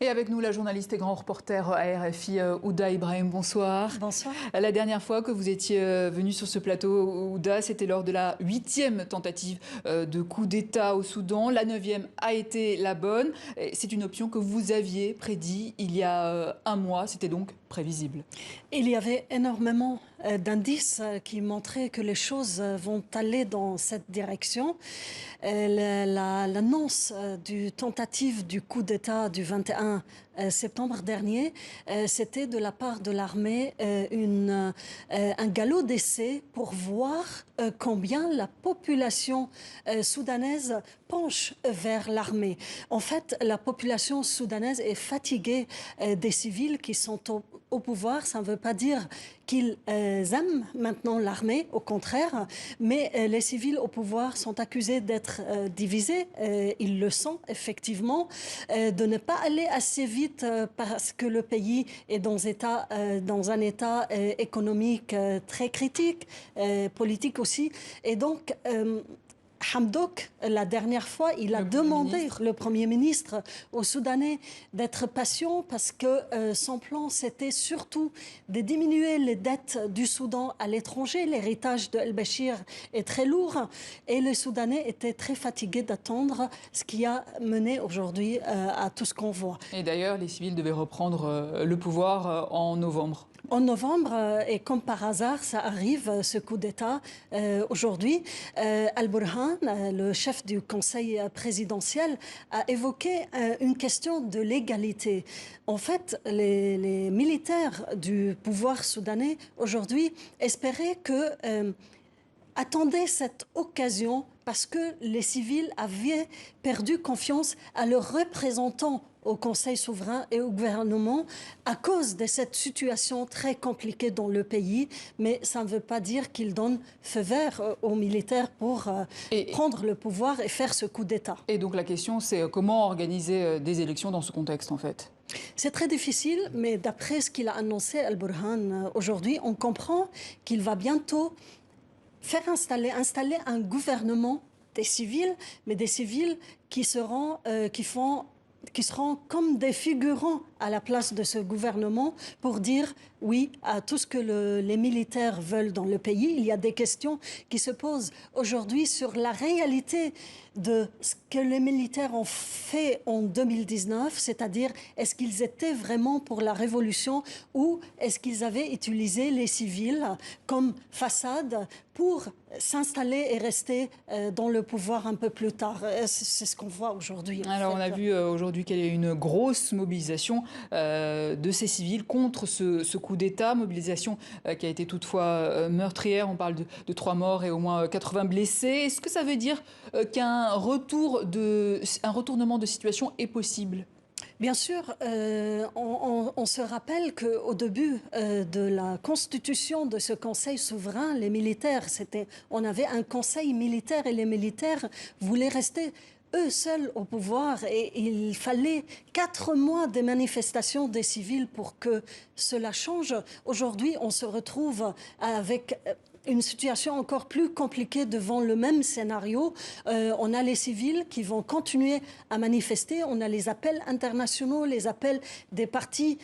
Et avec nous, la journaliste et grand reporter à RFI, Ouda Ibrahim, bonsoir. Bonsoir. La dernière fois que vous étiez venu sur ce plateau, Ouda, c'était lors de la 8e tentative de coup d'État au Soudan. La 9e a été la bonne. C'est une option que vous aviez prédit il y a un mois. C'était donc prévisible. Il y avait énormément d'indices qui montraient que les choses vont aller dans cette direction. L'annonce du tentative du coup d'État du 21 septembre dernier, c'était de la part de l'armée un galop d'essai pour voir combien la population soudanaise penche vers l'armée. En fait, la population soudanaise est fatiguée des civils qui sont au pouvoir. Ça ne veut pas dire qu'ils aiment maintenant l'armée, au contraire, mais les civils au pouvoir sont accusés d'être divisés, ils le sont effectivement, de ne pas aller assez vite parce que le pays est dans un état économique très critique, politique aussi, et donc Hamdok, la dernière fois, il a demandé, le Premier ministre, aux Soudanais d'être patient parce que son plan, c'était surtout de diminuer les dettes du Soudan à l'étranger. L'héritage de El-Béchir est très lourd et les Soudanais étaient très fatigués d'attendre, ce qui a mené aujourd'hui à tout ce qu'on voit. Et d'ailleurs, les civils devaient reprendre le pouvoir en novembre. En novembre, et comme par hasard, ça arrive, ce coup d'État aujourd'hui. Al-Burhan, le chef du conseil présidentiel, a évoqué une question de l'égalité. En fait, les militaires du pouvoir soudanais aujourd'hui espéraient attendaient cette occasion parce que les civils avaient perdu confiance à leurs représentants au Conseil souverain et au gouvernement à cause de cette situation très compliquée dans le pays. Mais ça ne veut pas dire qu'ils donnent feu vert aux militaires pour prendre le pouvoir et faire ce coup d'État. Et donc la question, c'est comment organiser des élections dans ce contexte, en fait? C'est très difficile, mais d'après ce qu'il a annoncé, Al-Burhan, aujourd'hui, on comprend qu'il va bientôt faire installer un gouvernement des civils, mais des civils qui seront comme des figurants à la place de ce gouvernement pour dire oui à tout ce que les militaires veulent dans le pays. Il y a des questions qui se posent aujourd'hui sur la réalité de ce que les militaires ont fait en 2019, c'est-à-dire est-ce qu'ils étaient vraiment pour la révolution ou est-ce qu'ils avaient utilisé les civils comme façade pour s'installer et rester dans le pouvoir un peu plus tard. C'est ce qu'on voit aujourd'hui. Alors on a vu aujourd'hui qu'il y a une grosse mobilisation de ces civils contre ce coup d'État, mobilisation qui a été toutefois meurtrière. On parle de 3 morts et au moins 80 blessés. Est-ce que ça veut dire qu'un retournement de situation est possible ? Bien sûr, on se rappelle qu'au début de la constitution de ce conseil souverain, les militaires, on avait un conseil militaire et les militaires voulaient rester eux seuls au pouvoir et il fallait 4 mois de manifestations des civils pour que cela change. Aujourd'hui, on se retrouve avec une situation encore plus compliquée devant le même scénario. On a les civils qui vont continuer à manifester. On a les appels internationaux, les appels des partis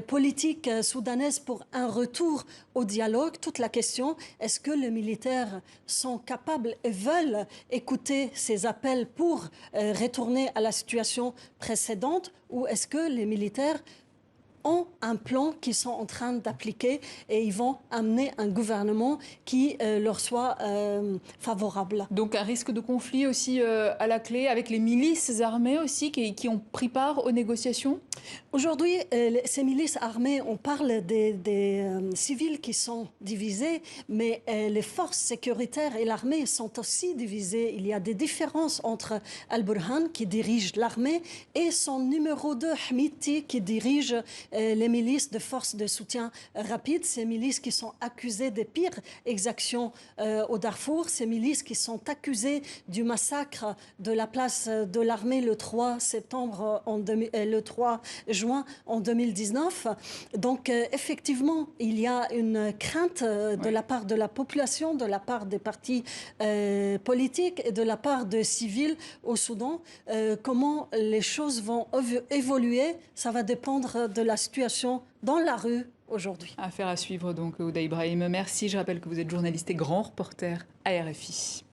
politiques soudanaises pour un retour au dialogue. Toute la question, est-ce que les militaires sont capables et veulent écouter ces appels pour retourner à la situation précédente ou est-ce que les militaires ont un plan qu'ils sont en train d'appliquer et ils vont amener un gouvernement qui leur soit favorable. Donc un risque de conflit aussi à la clé avec les milices armées aussi qui ont pris part aux négociations? Aujourd'hui, ces milices armées, on parle des civils qui sont divisés, mais les forces sécuritaires et l'armée sont aussi divisées. Il y a des différences entre Al-Burhan qui dirige l'armée et son numéro 2, Hamiti, qui dirige les milices de forces de soutien rapide, ces milices qui sont accusées des pires exactions au Darfour, ces milices qui sont accusées du massacre de la place de l'armée le 3 septembre, le 3 juin en 2019. Donc, effectivement, il y a une crainte de la part de la population, de la part des partis politiques et de la part des civils au Soudan. Comment les choses vont évoluer, ça va dépendre de la situation dans la rue aujourd'hui. Affaire à suivre donc, Ouda Ibrahim. Merci. Je rappelle que vous êtes journaliste et grand reporter à RFI.